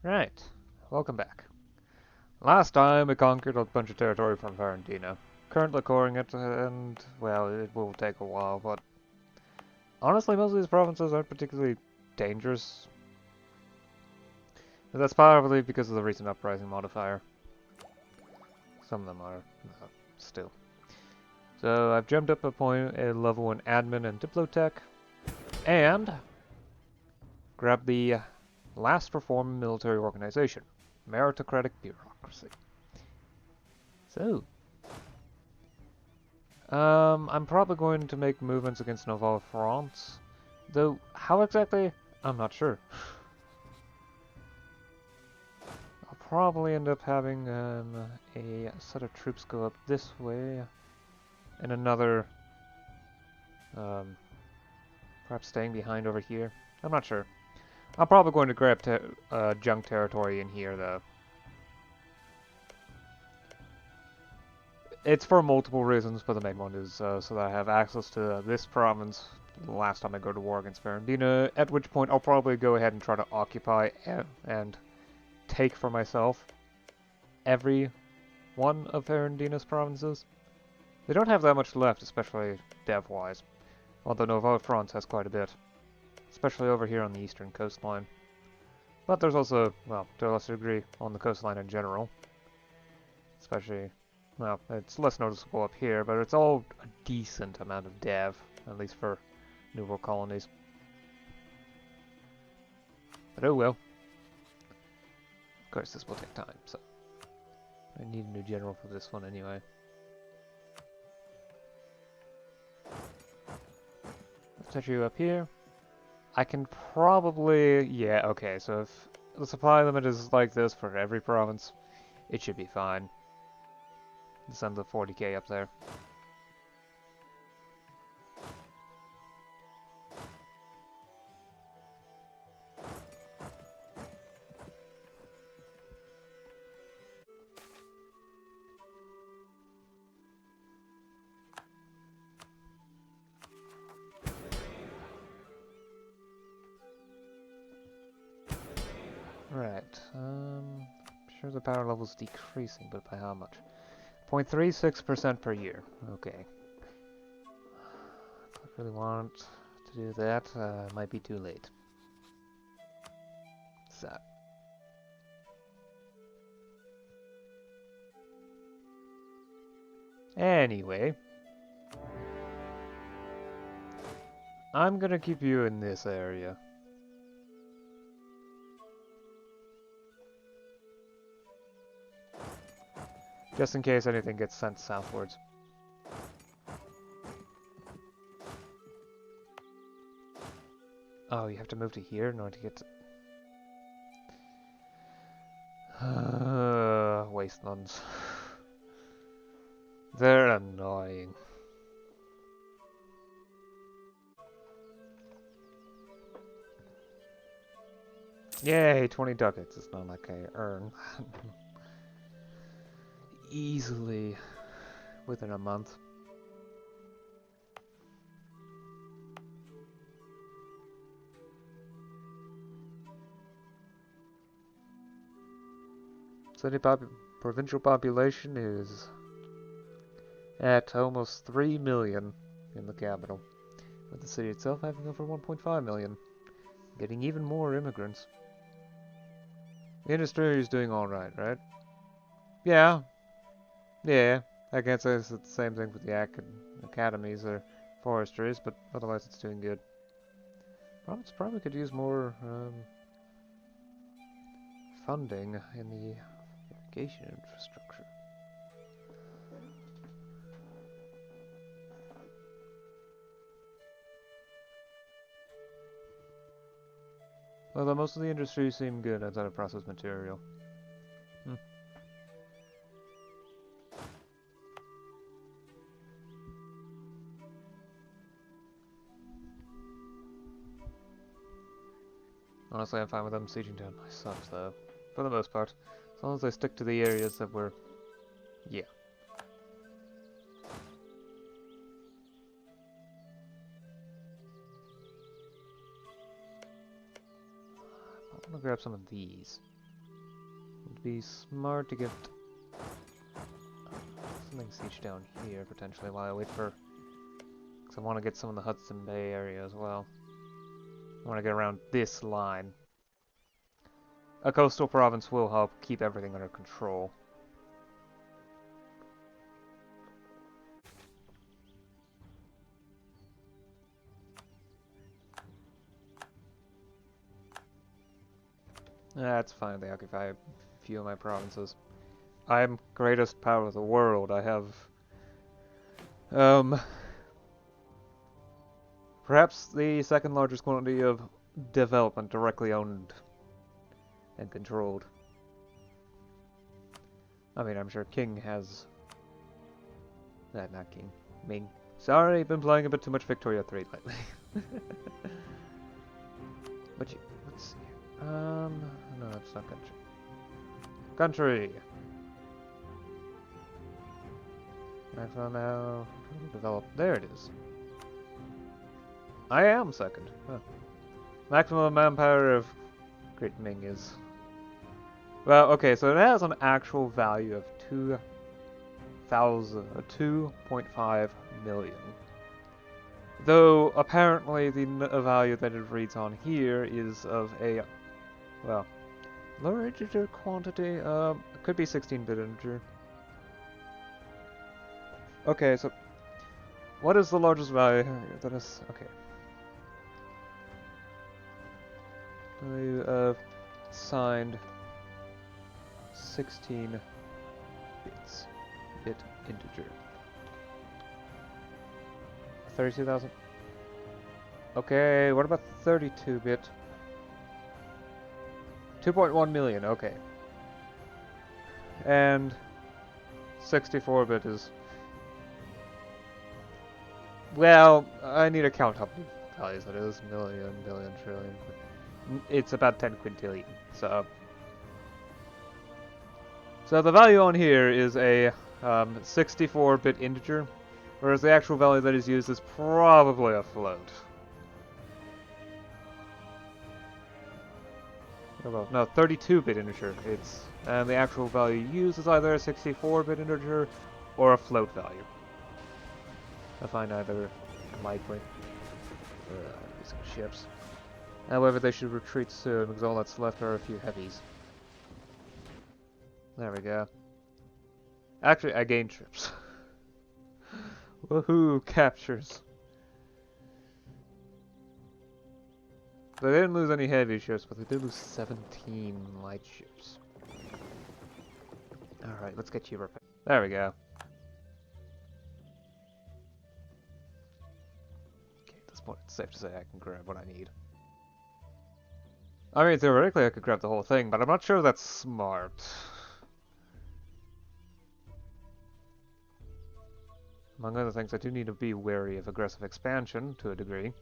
Right, welcome back. Last time we conquered a bunch of territory from Ferrandina. Currently coring it, and, well, it will take a while, but honestly, most of these provinces aren't particularly dangerous. But that's probably because of the recent uprising modifier. Some of them are, still. So I've jumped up a level in admin and diplotech, and grabbed the last reform military organization, meritocratic bureaucracy. So, I'm probably going to make movements against Nouvelle France, though how exactly, I'm not sure. I'll probably end up having a set of troops go up this way, and another, perhaps staying behind over here. I'm not sure. I'm probably going to grab junk territory in here, though. It's for multiple reasons, but the main one is so that I have access to this province the last time I go to war against Ferrandina, at which point I'll probably go ahead and try to occupy and take for myself every one of Ferrandina's provinces. They don't have that much left, especially dev-wise, although Nouvelle France has quite a bit, especially over here on the eastern coastline. But there's also, well, to a lesser degree, on the coastline in general, especially. Well, it's less noticeable up here, but it's all a decent amount of dev, at least for New World colonies. But oh well. Of course, this will take time, so I need a new general for this one anyway. Let's touch you up here. I can probably... yeah, okay, so if the supply limit is like this for every province, it should be fine. Send the 40k up there. Right, sure the power level's decreasing, but by how much? 0.36% per year. Okay. If I really want to do that, might be too late. So. Anyway. I'm gonna keep you in this area. Just in case anything gets sent southwards. Oh, you have to move to here in order to get to... wastelands. They're annoying. Yay, 20 ducats. It's not like I earn easily within a month. So the provincial population is at almost 3 million in the capital, with the city itself having over 1.5 million, getting even more immigrants. The industry is doing alright, right? Yeah. Yeah. I can't say it's the same thing with the academies or forestries, but otherwise it's doing good. Province probably could use more funding in the irrigation infrastructure. Although most of the industries seem good outside of processed material. Honestly, I'm fine with them sieging down my subs, though. For the most part. As long as they stick to the areas that were... yeah. I want to grab some of these. It'd be smart to get something siege down here potentially while I wait for. Because I want to get some of the Hudson Bay area as well. I want to get around this line. A coastal province will help keep everything under control. That's fine, they occupy a few of my provinces. I'm greatest power of the world. I have, perhaps the second largest quantity of development directly owned and controlled. I mean, I'm sure King has... not King. Ming. Sorry, been playing a bit too much Victoria 3 lately. Let's see. No, that's not country. Country! Maximum now. Develop. There it is. I am second. Huh. Maximum manpower of Great Ming is... Well, okay, so it has an actual value of 2.5 million. Though, apparently, the value that it reads on here is of a, well, lower integer quantity, it could be 16-bit integer. Okay, so, what is the largest value that is, okay. Value signed 16 bit integer. 32,000. Okay, what about 32-bit? 2.1 million, okay. And 64-bit is... Well, I need to count how many values it is. Million, billion, trillion. It's about 10 quintillion, so... So the value on here is a 64-bit integer, whereas the actual value that is used is probably a float. Oh, well, no, 32-bit integer. And the actual value used is either a 64-bit integer or a float value. I find either likely. These ships. However, they should retreat soon because all that's left are a few heavies. There we go. Actually, I gained trips. Woohoo! Captures. They didn't lose any heavy ships, but they did lose 17 light ships. Alright, let's get you repaired. There we go. Okay, at this point it's safe to say I can grab what I need. I mean, theoretically I could grab the whole thing, but I'm not sure that's smart. Among other things, I do need to be wary of aggressive expansion, to a degree.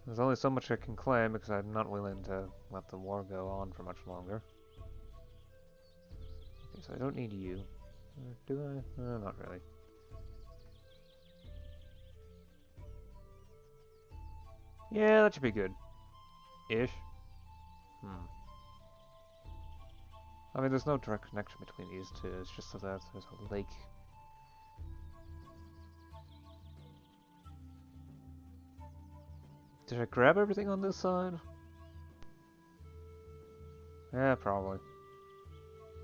There's only so much I can claim, because I'm not willing to let the war go on for much longer. Okay, so I don't need you. Or do I? Not really. Yeah, that should be good. Ish. I mean, there's no direct connection between these two, it's just that there's a lake. Did I grab everything on this side? Yeah, probably.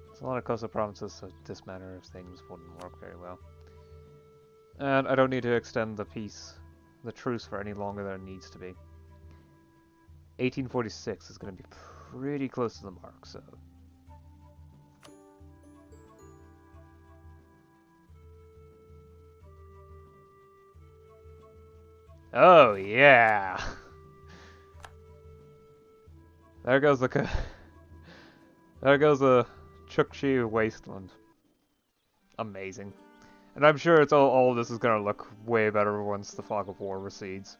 There's a lot of coastal provinces, so this manner of things wouldn't work very well. And I don't need to extend the truce for any longer than it needs to be. 1846 is going to be pretty close to the mark, so... Oh, yeah! There goes the Chukchi wasteland. Amazing. And I'm sure it's all of this is gonna look way better once the fog of war recedes.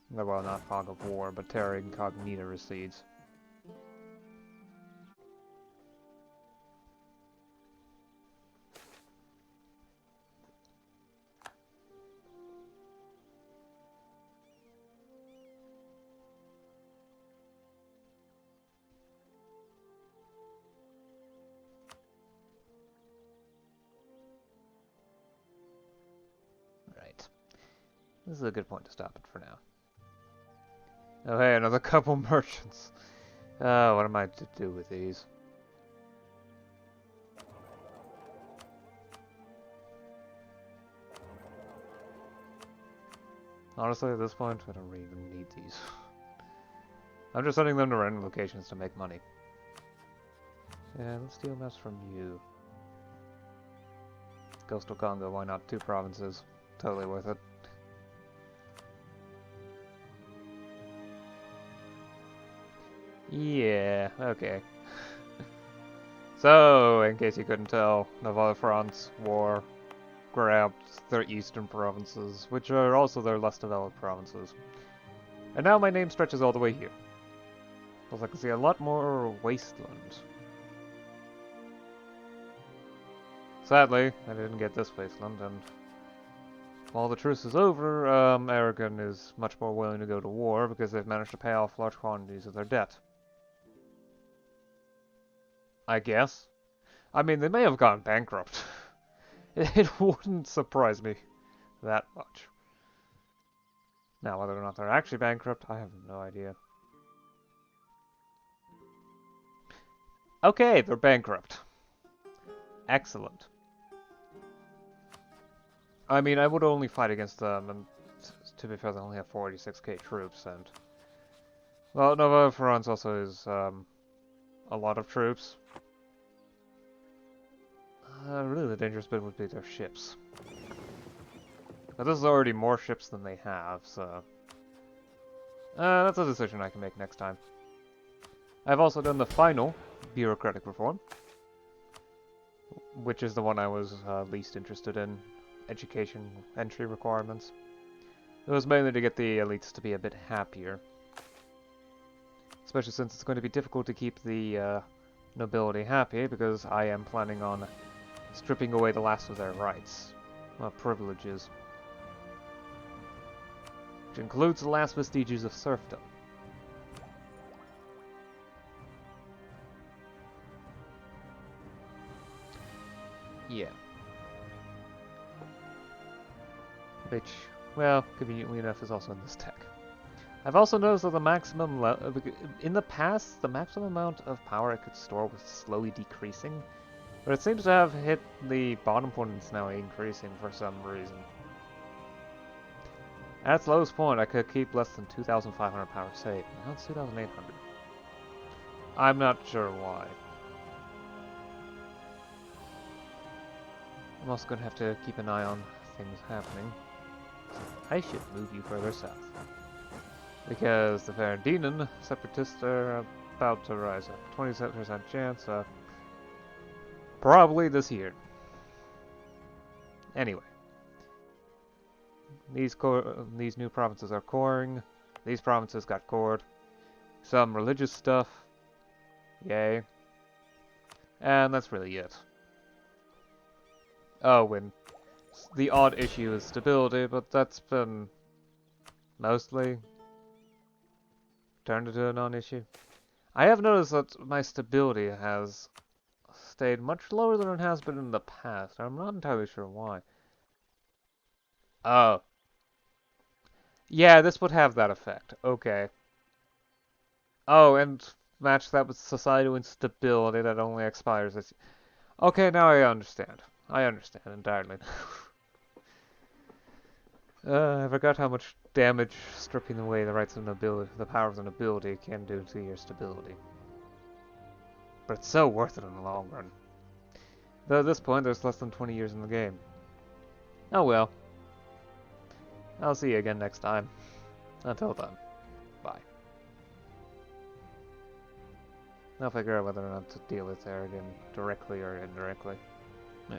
Well, not fog of war, but terra incognita recedes. This is a good point to stop it for now. Oh hey, another couple merchants. Oh, what am I to do with these? Honestly, at this point, I don't even need these. I'm just sending them to random locations to make money. Yeah, let's steal maps from you. Coastal Congo, why not? 2 provinces. Totally worth it. Yeah, okay. So, in case you couldn't tell, Navarre France War grabbed their eastern provinces, which are also their less developed provinces. And now my name stretches all the way here. Because I can see a lot more wasteland. Sadly, I didn't get this wasteland, and while the truce is over, Aragon is much more willing to go to war because they've managed to pay off large quantities of their debt. I guess. I mean, they may have gone bankrupt. It wouldn't surprise me that much. Now, whether or not they're actually bankrupt, I have no idea. Okay, they're bankrupt. Excellent. I mean, I would only fight against them, and to be fair, they only have 46k troops, and... Well, Nova France also is, a lot of troops. Really, the dangerous bit would be their ships. But this is already more ships than they have, so... that's a decision I can make next time. I've also done the final bureaucratic reform, which is the one I was least interested in. Education entry requirements. It was mainly to get the elites to be a bit happier. Especially since it's going to be difficult to keep the nobility happy, because I am planning on stripping away the last of their rights, privileges. Which includes the last vestiges of serfdom. Yeah. Which, well, conveniently enough, is also in this tech. I've also noticed that the maximum in the past, the maximum amount of power I could store was slowly decreasing, but it seems to have hit the bottom point and it's now increasing for some reason. At its lowest point, I could keep less than 2,500 power saved. Now it's 2,800. I'm not sure why. I'm also going to have to keep an eye on things happening. I should move you further south. Because the Ferrandina separatists are about to rise up. 27% chance, probably this year. Anyway. These new provinces are coring. These provinces got cored. Some religious stuff. Yay. And that's really it. Oh, and the odd issue is stability, but that's been mostly turned into a non-issue. I have noticed that my stability has stayed much lower than it has been in the past. I'm not entirely sure why. Oh. Yeah, this would have that effect. Okay. Oh, and match that with societal instability that only expires this... Okay, now I understand. I understand entirely. I forgot how much damage stripping away the rights of nobility, the powers of nobility can do to your stability. But it's so worth it in the long run. Though at this point, there's less than 20 years in the game. Oh well. I'll see you again next time. Until then, bye. I'll figure out whether or not to deal with Aragon directly or indirectly. Yeah.